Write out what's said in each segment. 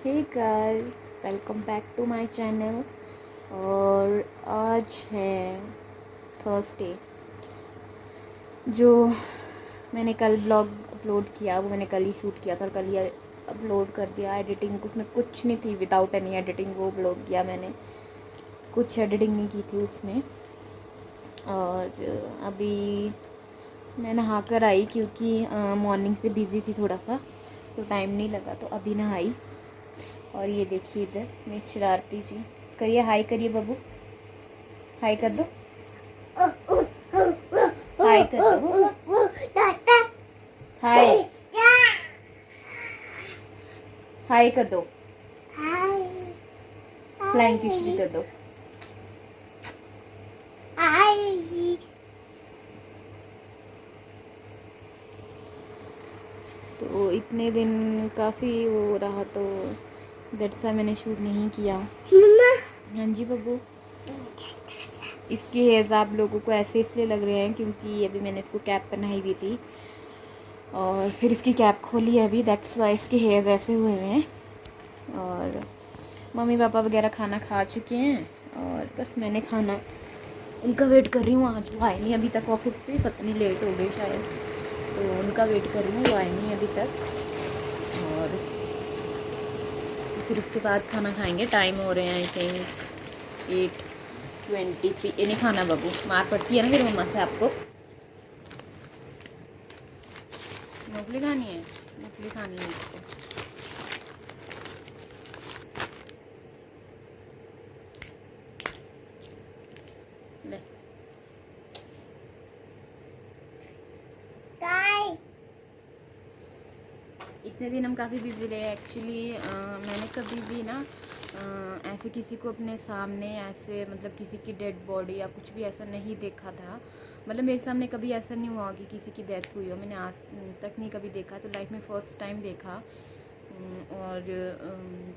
Hey guys, welcome back to my channel. और आज है थर्सडे। जो मैंने कल ब्लॉग अपलोड किया वो मैंने कल ही शूट किया था और कल ही अपलोड कर दिया। एडिटिंग उसमें कुछ नहीं थी, विदाउट एनी एडिटिंग वो ब्लॉग किया मैंने। कुछ एडिटिंग नहीं की थी उसमें। और अभी मैं नहा कर आई क्योंकि मॉर्निंग से बिज़ी थी थोड़ा सा, तो टाइम नहीं लगा, तो अभी नहाई। और ये देखिए इधर मैं शरारती जी। करिए हाय, करिए बबू, हाय कर दो, हाय कर दो, हाय, हाय कर दो, फ्लाइंग किस भी कर दो। तो इतने दिन काफ़ी वो रहा, तो दैट्स व्हाई मैंने शूट नहीं किया। हाँ जी बबू। इसके हेयर्स आप लोगों को ऐसे इसलिए लग रहे हैं क्योंकि अभी मैंने इसको कैप पहनाई हुई थी और फिर इसकी कैप खोली है अभी, दैट्स वाई इसके हेयर्स ऐसे हुए हैं। और मम्मी पापा वगैरह खाना खा चुके हैं और बस मैंने खाना उनका वेट कर रही हूँ। आज वो आए नहीं अभी तक ऑफिस से, पता नहीं लेट हो गई शायद, तो उनका वेट कर रही हूँ, वो आए नहीं अभी तक। और फिर उसके बाद खाना खाएंगे। टाइम हो रहे हैं आई थिंक 8:23। ये नहीं खाना बाबू, मार पड़ती है ना फिर मम्मा से आपको। मूंगफली खानी है, मूंगफली खानी है इसको। ले इतने दिन हम काफ़ी बिजी रहे एक्चुअली। मैंने कभी भी ना ऐसे किसी को अपने सामने ऐसे मतलब किसी की डेड बॉडी या कुछ भी ऐसा नहीं देखा था। मतलब मेरे सामने कभी ऐसा नहीं हुआ कि किसी की डेथ हुई हो, मैंने आज तक नहीं कभी देखा, तो लाइफ में फ़र्स्ट टाइम देखा। और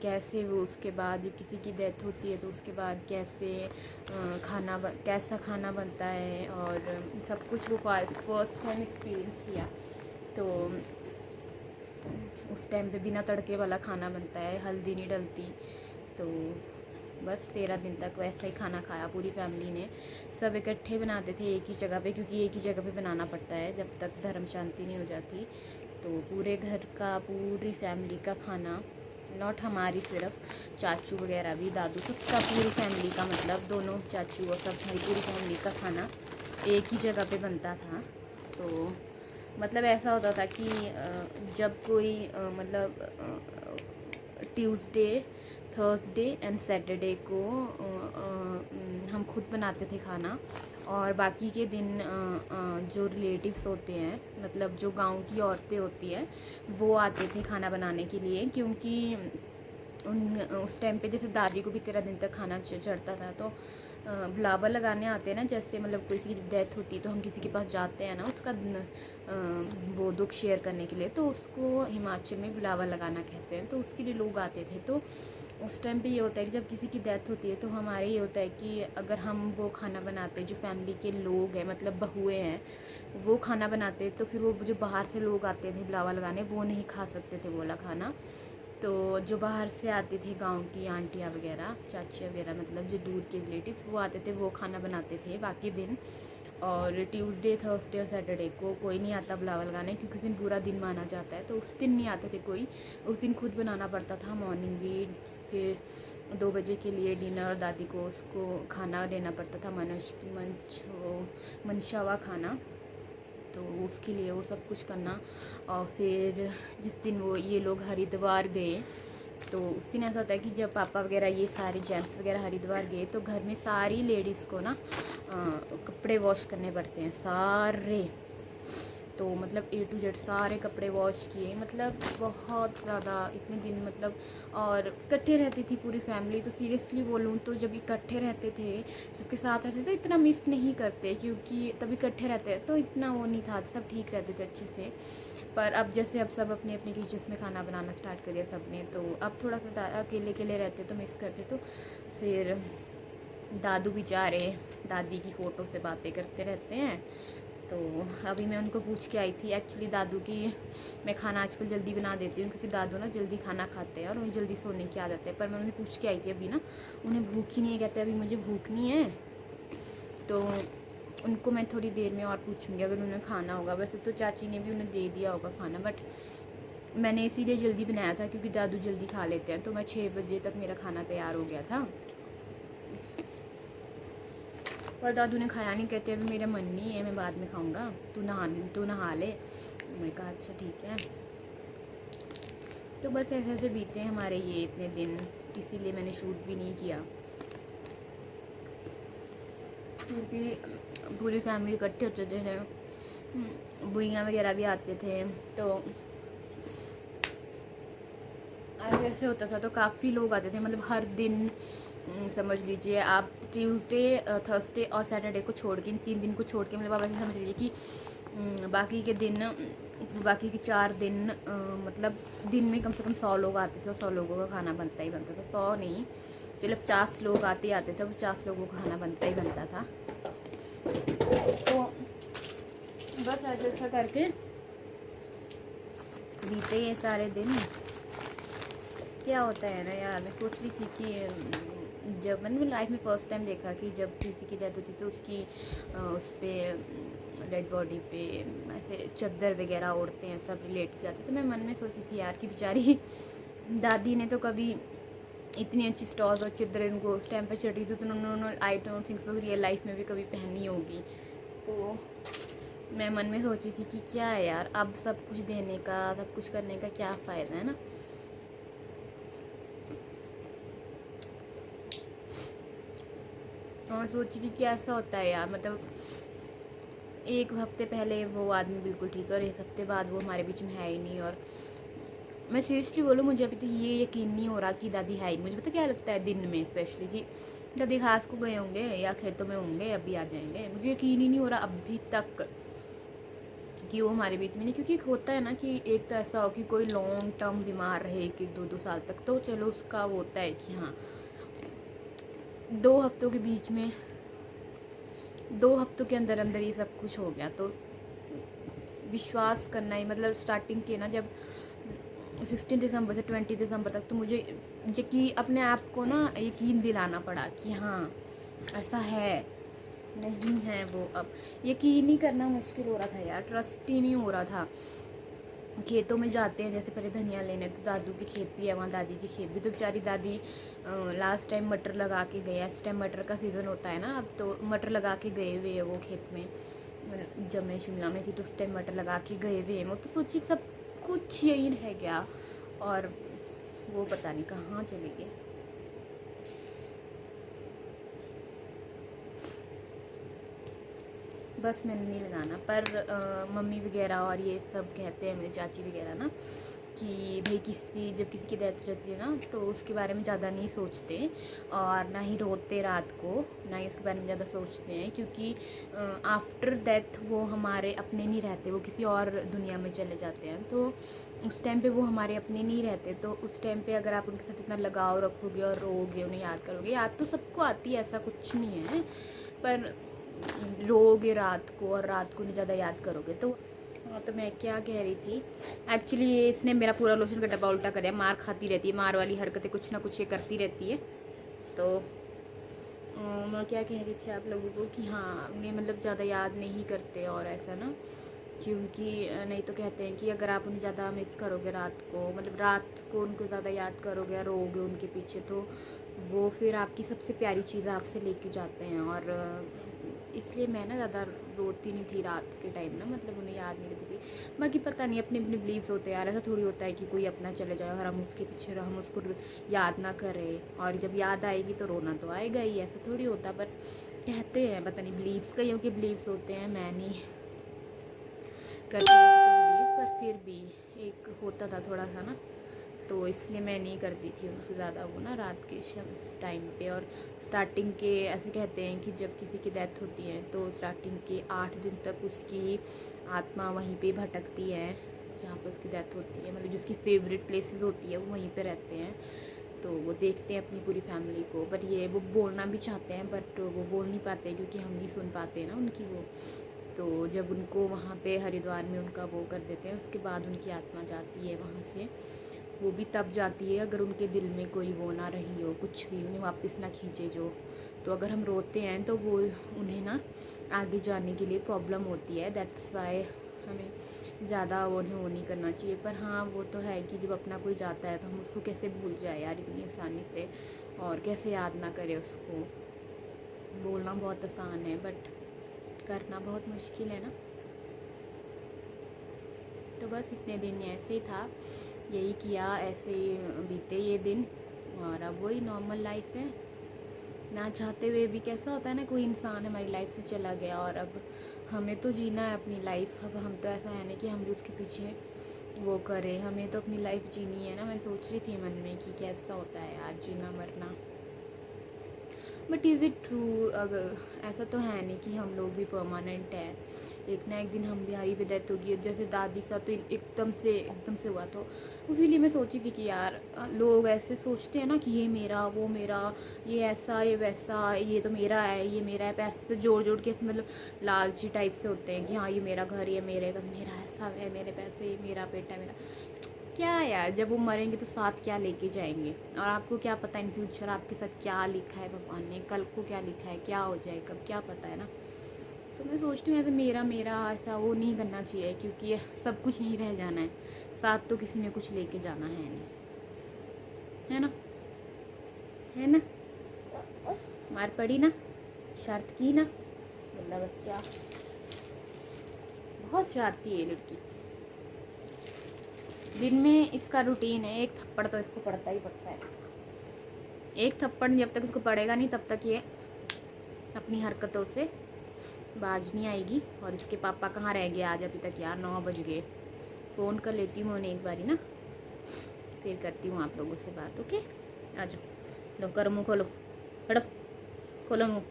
कैसे वो उसके बाद जब किसी की डेथ होती है तो उसके बाद कैसे कैसा खाना बनता है और सब कुछ वो फर्स्ट टाइम एक्सपीरियंस किया। तो उस टाइम पे बिना तड़के वाला खाना बनता है, हल्दी नहीं डलती। तो बस 13 दिन तक वैसा ही खाना खाया पूरी फैमिली ने। सब इकट्ठे बनाते थे एक ही जगह पे, क्योंकि एक ही जगह पे बनाना पड़ता है जब तक धर्म शांति नहीं हो जाती। तो पूरे घर का, पूरी फैमिली का खाना, नॉट हमारी सिर्फ, चाचू वगैरह भी, दादू, सबका, पूरी फैमिली का, मतलब दोनों चाचू और सब हमारी पूरी फैमिली का खाना एक ही जगह पे बनता था। तो मतलब ऐसा होता था कि जब कोई ट्यूसडे, थर्सडे एंड सैटरडे को हम खुद बनाते थे खाना। और बाकी के दिन जो रिलेटिव्स होते हैं, मतलब जो गांव की औरतें होती हैं, वो आते थे खाना बनाने के लिए। क्योंकि उस टाइम पे जैसे दादी को भी 13 दिन तक खाना चढ़ता था, तो बुलावा लगाने आते हैं ना, जैसे मतलब किसी की डेथ होती है तो हम किसी के पास जाते हैं ना उसका वो दुख शेयर करने के लिए, तो उसको हिमाचल में बुलावा लगाना कहते हैं। तो उसके लिए लोग आते थे। तो उस टाइम पे ये होता है कि जब किसी की डेथ होती है तो हमारे ये होता है कि अगर हम वो खाना बनाते हैं, जो फैमिली के लोग हैं मतलब बहुएँ हैं, वो खाना बनाते, तो फिर वो जो बाहर से लोग आते थे बुलावा लगाने, वो नहीं खा सकते थे बोला खाना। तो जो बाहर से आते थे, गांव की आंटियाँ वगैरह, चाची वगैरह, मतलब जो दूर के रिलेटिव्स, वो आते थे, वो खाना बनाते थे बाकी दिन। और ट्यूसडे, थर्सडे और सैटरडे को कोई नहीं आता बुलावा लगाने, क्योंकि उस दिन पूरा दिन माना जाता है, तो उस दिन नहीं आते थे कोई। उस दिन खुद बनाना पड़ता था मॉर्निंग भी। फिर 2 बजे के लिए डिनर, और दादी को उसको खाना देना पड़ता था, मनशावा खाना, तो उसके लिए वो सब कुछ करना। और फिर जिस दिन वो ये लोग हरिद्वार गए, तो उस दिन ऐसा होता है कि जब पापा वगैरह ये सारे जेंट्स वगैरह हरिद्वार गए, तो घर में सारी लेडीज़ को ना कपड़े वॉश करने पड़ते हैं सारे। तो मतलब A to Z सारे कपड़े वॉश किए, मतलब बहुत ज़्यादा इतने दिन, मतलब। और इकट्ठे रहती थी पूरी फैमिली, तो सीरियसली बोलूँ तो जब इकट्ठे रहते थे, सबके साथ रहते थे, तो इतना मिस नहीं करते, क्योंकि तब इकट्ठे रहते हैं तो इतना वो नहीं था, सब ठीक रहते थे अच्छे से। पर अब जैसे अब सब अपने अपने किचन में खाना बनाना स्टार्ट कर दिया सब ने, तो अब थोड़ा सा अकेले अकेले रहते तो मिस करते। तो फिर दादू बेचारे दादी की फ़ोटो से बातें करते रहते हैं। तो अभी मैं उनको पूछ के आई थी एक्चुअली दादू की। मैं खाना आजकल जल्दी बना देती हूँ क्योंकि दादू ना जल्दी खाना खाते हैं और उन्हें जल्दी सोने की आदत है। पर मैं उन्हें पूछ के आई थी अभी ना, उन्हें भूख ही नहीं है, कहते अभी मुझे भूख नहीं है। तो उनको मैं थोड़ी देर में और पूछूंगी अगर उन्हें खाना होगा। वैसे तो चाची ने भी उन्हें दे दिया होगा खाना, बट मैंने इसीलिए जल्दी बनाया था क्योंकि दादू जल्दी खा लेते हैं। तो मैं 6 बजे तक मेरा खाना तैयार हो गया था, पर दादू ने खाया नहीं, कहते अभी मेरा मन नहीं है, मैं बाद में खाऊंगा, तू नहा ले। मैंने कहा अच्छा ठीक है। तो बस ऐसे ऐसे बीते हैं हमारे ये इतने दिन, इसीलिए मैंने शूट भी नहीं किया क्योंकि पूरी फैमिली इकट्ठे होते थे, बुइयाँ वगैरह भी आते थे। तो ऐसे होता था, तो काफ़ी लोग आते थे, मतलब हर दिन समझ लीजिए आप ट्यूसडे, थर्सडे और सैटरडे को छोड़ के, इन 3 दिन को छोड़ के, मतलब आप ऐसे समझ लीजिए कि बाकी के दिन, बाकी के 4 दिन मतलब दिन में कम से कम 100 लोग आते थे और 100 लोगों का खाना बनता ही बनता था। 100 नहीं, चलो 50 लोग आते थे, 50 लोगों का खाना बनता ही बनता था। तो बस ऐसा ऐसा करके बीते ये सारे दिन। क्या होता है ना यार, मैं सोच रही थी कि जब मैंने लाइफ में फ़र्स्ट टाइम देखा कि जब किसी की डेथ होती तो उसकी उस पर डेड बॉडी पे ऐसे चादर वगैरह ओढ़ते हैं, सब रिलेट जाते। तो मैं मन में सोची थी यार कि बेचारी दादी ने तो कभी इतनी अच्छी स्टॉल्स और चादरें उनको उस टाइम पे चढ़ी थी, तो उन्होंने I don't think so real life में भी कभी पहनी होगी। तो मैं मन में सोची थी कि क्या है यार, अब सब कुछ देने का, सब कुछ करने का क्या फ़ायदा है ना। और सोची थी कि ऐसा होता है यार, मतलब 1 हफ्ते पहले वो आदमी बिल्कुल ठीक है और 1 हफ्ते बाद वो हमारे बीच में है ही नहीं। और मैं सीरियसली बोलूँ, मुझे अभी तो ये यकीन नहीं हो रहा कि दादी है ही। मुझे पता क्या लगता है दिन में स्पेशली कि दादी घास को गए होंगे या खेतों में होंगे, अभी आ जाएंगे। मुझे यकीन ही नहीं हो रहा अभी तक कि वो हमारे बीच में नहीं। क्योंकि होता है ना कि एक तो ऐसा हो कि कोई लॉन्ग टर्म बीमार रहे 1-1, 2-2 साल तक, तो चलो उसका वो होता है कि हाँ 2 हफ्तों के बीच में, 2 हफ्तों के अंदर अंदर ये सब कुछ हो गया। तो विश्वास करना ही, मतलब स्टार्टिंग के ना जब 16 दिसंबर से 20 दिसंबर तक, तो मुझे अपने आप को ना यकीन दिलाना पड़ा कि हाँ ऐसा है, नहीं है वो। अब यकीन ही करना मुश्किल हो रहा था यार, ट्रस्ट ही नहीं हो रहा था। खेतों में जाते हैं जैसे पहले धनिया लेने, तो दादू के खेत भी है वहाँ, दादी के खेत भी। तो बेचारी दादी लास्ट टाइम मटर लगा के गए, इस टाइम मटर का सीज़न होता है ना अब, तो मटर लगा के गए हुए है वो खेत में। जब मैं शिमला में थी तो उस टाइम मटर लगा के गए हुए हैं वो। तो सोचिए सब कुछ यही रह गया और वो पता नहीं कहाँ चले गए। बस मैंने नहीं लगाना, पर मम्मी वगैरह और ये सब कहते हैं, मेरी चाची वगैरह ना, कि भाई जब किसी की डेथ रहती है ना, तो उसके बारे में ज़्यादा नहीं सोचते और ना ही रोते रात को, ना ही उसके बारे में ज़्यादा सोचते हैं। क्योंकि आफ्टर डेथ वो हमारे अपने नहीं रहते, वो किसी और दुनिया में चले जाते हैं। तो उस टाइम पे वो हमारे अपने नहीं रहते। तो उस टाइम पे अगर आप उनके साथ इतना लगाव रखोगे और रोओगे, उन्हें याद करोगे, याद तो सबको आती है, ऐसा कुछ नहीं है, पर रोओगे रात को और रात को नहीं ज़्यादा याद करोगे। तो हाँ, तो मैं क्या कह रही थी, एक्चुअली ये इसने मेरा पूरा लोशन का डब्बा उल्टा कर दिया। मार खाती रहती है, मार वाली हरकतें कुछ ना कुछ ये करती रहती है। तो मैं क्या कह रही थी आप लोगों को कि हाँ उन्हें मतलब ज़्यादा याद नहीं करते और ऐसा ना, क्योंकि नहीं तो कहते हैं कि अगर आप उन्हें ज़्यादा मिस करोगे रात को, मतलब रात को उनको ज़्यादा याद करोगे या रोओगे उनके पीछे, तो वो फिर आपकी सबसे प्यारी चीज़ें आपसे लेके जाते हैं। और इसलिए मैं ना ज़्यादा रोती नहीं थी रात के टाइम ना, मतलब उन्हें याद नहीं रहती थी। बाकी पता नहीं, अपने अपने बिलीव्स होते हैं यार, ऐसा थोड़ी होता है कि कोई अपना चले जाए और हम उसके पीछे हम उसको याद ना करें, और जब याद आएगी तो रोना तो आएगा ही, ऐसा थोड़ी होता। पर कहते हैं, पता नहीं बिलीव्स, कईयों के बिलीव्स होते हैं, मैं नहीं करती तो बिलीव, पर फिर भी एक होता था थोड़ा सा ना, तो इसलिए मैं नहीं करती थी उससे ज़्यादा वो ना रात के टाइम पे। और स्टार्टिंग के ऐसे कहते हैं कि जब किसी की डेथ होती है तो स्टार्टिंग के 8 दिन तक उसकी आत्मा वहीं पे भटकती है जहाँ पे उसकी डेथ होती है, मतलब जो उसकी फेवरेट प्लेसेस होती है वो वहीं पे रहते हैं। तो वो देखते हैं अपनी पूरी फैमिली को, बट ये वो बोलना भी चाहते हैं बट वो बोल नहीं पाते क्योंकि हम नहीं सुन पाते ना उनकी वो। तो जब उनको वहाँ पे हरिद्वार में उनका वो कर देते हैं, उसके बाद उनकी आत्मा जाती है वहाँ से। वो भी तब जाती है अगर उनके दिल में कोई वो ना रही हो, कुछ भी उन्हें वापस ना खींचे जो। तो अगर हम रोते हैं तो वो उन्हें ना आगे जाने के लिए प्रॉब्लम होती है। दैट्स वाई हमें ज़्यादा वो नहीं करना चाहिए। पर हाँ, वो तो है कि जब अपना कोई जाता है तो हम उसको कैसे भूल जाए यार इतनी आसानी से, और कैसे याद ना करें उसको। बोलना बहुत आसान है बट करना बहुत मुश्किल है ना। तो बस इतने दिन ऐसे ही था, यही किया, ऐसे ही बीते ये दिन, और अब वही नॉर्मल लाइफ है। ना चाहते हुए भी कैसा होता है ना, कोई इंसान हमारी लाइफ से चला गया और अब हमें तो जीना है अपनी लाइफ। अब हम तो ऐसा है नहीं कि हम भी उसके पीछे वो करें, हमें तो अपनी लाइफ जीनी है ना। मैं सोच रही थी मन में कि कैसा होता है यार जीना मरना, बट इज़ इट ट्रू? अगर ऐसा तो है नहीं कि हम लोग भी परमानेंट हैं, एक ना एक दिन हम भी हमारी भी डेथ होगी। जैसे दादी साथ तो एकदम से हुआ, तो इसीलिए मैं सोची थी कि यार लोग ऐसे सोचते हैं ना कि ये मेरा, वो मेरा, ये ऐसा, ये वैसा, ये तो मेरा है, ये मेरा है। पैसे से जोड़ जोड़ के मतलब लालची टाइप से होते हैं कि हाँ ये मेरा घर, ये मेरे घर, मेरा ऐसा है, मेरे पैसे, मेरा बेटा, मेरा क्या यार। जब वो मरेंगे तो साथ क्या लेके जाएंगे, और आपको क्या पता इन फ्यूचर आपके साथ क्या लिखा है भगवान ने, कल को क्या लिखा है, क्या हो जाए कब, क्या पता है ना। तो मैं सोचती हूँ ऐसे मेरा मेरा ऐसा वो नहीं करना चाहिए, क्योंकि सब कुछ यहीं रह जाना है, साथ तो किसी ने कुछ लेके जाना है नहीं, है ना, है ना। मार पड़ी ना, शर्त की ना, बल्ला बच्चा, बहुत शरारती है ये लड़की। दिन में इसका रूटीन है, एक थप्पड़ तो इसको पड़ता ही पड़ता है। एक थप्पड़ जब तक इसको पड़ेगा नहीं तब तक ये अपनी हरकतों से बाज नहीं आएगी। और इसके पापा कहाँ रह गए आज अभी तक यार, 9 बज गए। फ़ोन कर लेती हूँ उन्हें एक बारी ना, फिर करती हूँ आप लोगों से बात। ओके, आ जाओ, लो करो मुँह खोलो, बड़ो खोलो मुँह,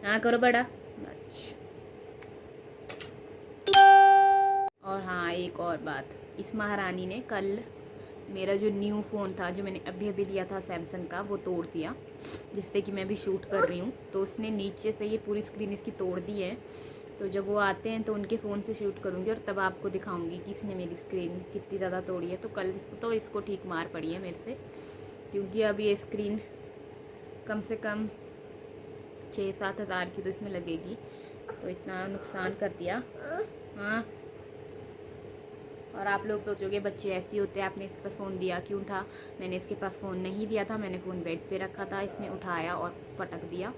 हाँ करो बड़ा। अच्छा, और हाँ एक और बात, इस महारानी ने कल मेरा जो न्यू फ़ोन था जो मैंने अभी अभी लिया था सैमसंग का, वो तोड़ दिया, जिससे कि मैं भी शूट कर रही हूँ। तो उसने नीचे से ये पूरी स्क्रीन इसकी तोड़ दी है। तो जब वो आते हैं तो उनके फ़ोन से शूट करूँगी और तब आपको दिखाऊँगी कि इसने मेरी स्क्रीन कितनी ज़्यादा तोड़ी है। तो कल तो इसको ठीक मार पड़ी है मेरे से, क्योंकि अब ये स्क्रीन कम से कम 6-7 हज़ार की तो इसमें लगेगी। तो इतना नुकसान कर दिया। हाँ, और आप लोग सोचोगे बच्चे ऐसे होते हैं, आपने इसके पास फ़ोन दिया क्यों था? मैंने इसके पास फ़ोन नहीं दिया था, मैंने फ़ोन बेड पे रखा था, इसने उठाया और पटक दिया।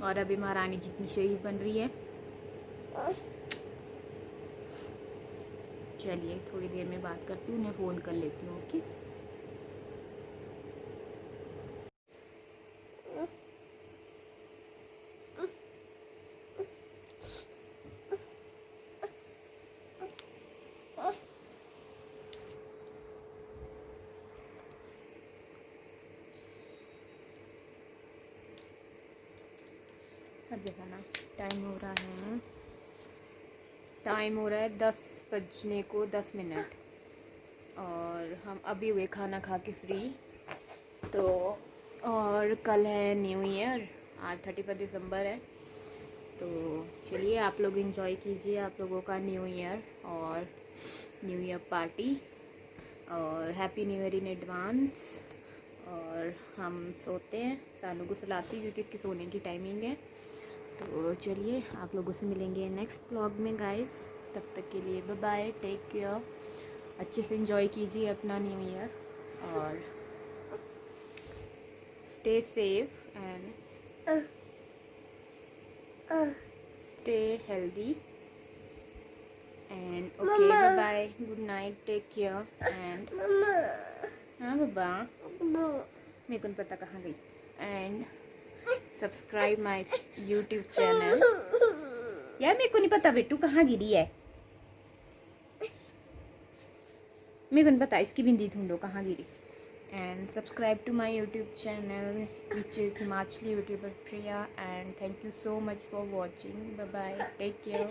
और अभी महारानी जितनी शरीफ बन रही है। चलिए थोड़ी देर में बात करती हूँ, उन्हें फ़ोन कर लेती हूँ। ओके, अब देखा ना, टाइम हो रहा है 10 बजने को 10 मिनट, और हम अभी हुए खाना खा के फ्री। तो और कल है न्यू ईयर, आज 31 दिसंबर है। तो चलिए आप लोग एंजॉय कीजिए आप लोगों का न्यू ईयर और न्यू ईयर पार्टी, और happy new year in advance. और हम सोते हैं, सानू को सुलाती क्योंकि इसकी सोने की टाइमिंग है। तो चलिए आप लोगों से मिलेंगे नेक्स्ट व्लॉग में गाइस, तब तक के लिए बाय बाय, टेक केयर, अच्छे से एंजॉय कीजिए अपना न्यू ईयर, और stay safe and stay healthy and okay, bye bye, good night, take care and हाँ बाबा, मेरे को नहीं पता कहाँ गई, and subscribe my YouTube channel। यार मेरे को नहीं पता बेटू कहाँ गिरी है, मेरे को नहीं पता, इसकी बिंदी ढूंढो कहाँ गिरी। And subscribe to my YouTube channel which is Himachali YouTuber Priya, and thank you so much for watching. Bye bye, take care।